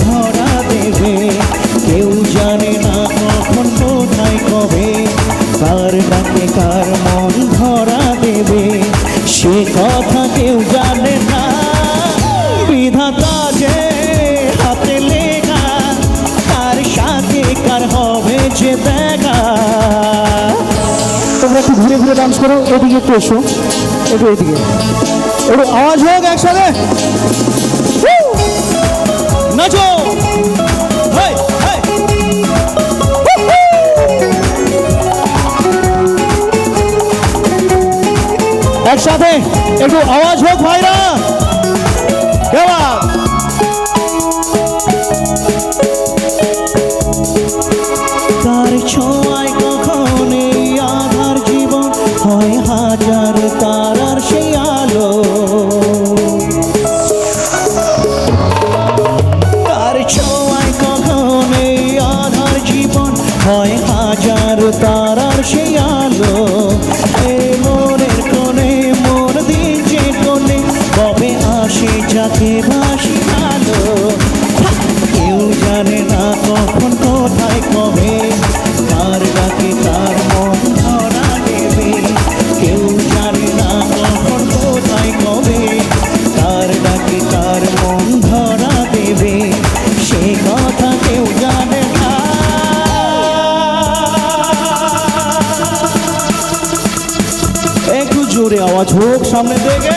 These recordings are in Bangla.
ধরা দেবে কেউ জানে না কখন কোথায় কবে, কার ডাকে কার মন ধরা দেবে সে কথা কেউ জানে না। বিধাতা যে হাতে লেখা, কার সাথে কার হবে যে দেখা। তোমরা একটু ঘুরে ঘুরে ডান্স করো, এদিকে একটু এসো, একটু এদিকে, একটু আওয়াজ হোক একসাথে নাচো একসাথে, একটু আওয়াজ হোক ভাইরা। তার ছোঁয়ায় কখন এই আধার জীবন হয় হাজার তারার সেই আলো। তার ছোঁয়ায় কখন এই আধার জীবন হয় হাজার তারার সেই আলো। এই মনের কোণে মন দিন যে কোণে কবে আসে যাকে বাসি ভালো। কেউ জানে না কখন কোথায় কবে, কার ডাকে কার মন ধরা দেবে। কেউ জানে না কখন কোথায় কবে, কার ডাকে কার মন ধরা দেবে সে কথা কেউ জানে না। একটু জোরে আওয়াজ হোক সামনে থেকে।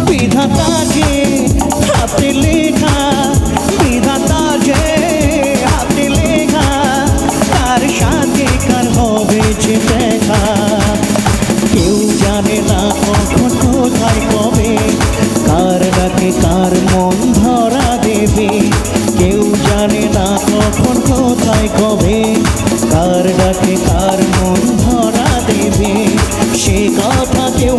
বিধাতা যে হাতে লেখা, বিধাতা যে হাতে লেখা, কার সাথে কার হবে যে দেখা। কেউ জানে না কখন কোথায় কবে, কার ডাকে কার মন ধরা দেবে। কেউ জানে না কখন কোথায় কবে, কার ডাকে কার মন ধরা দেবে সে কথা কেউ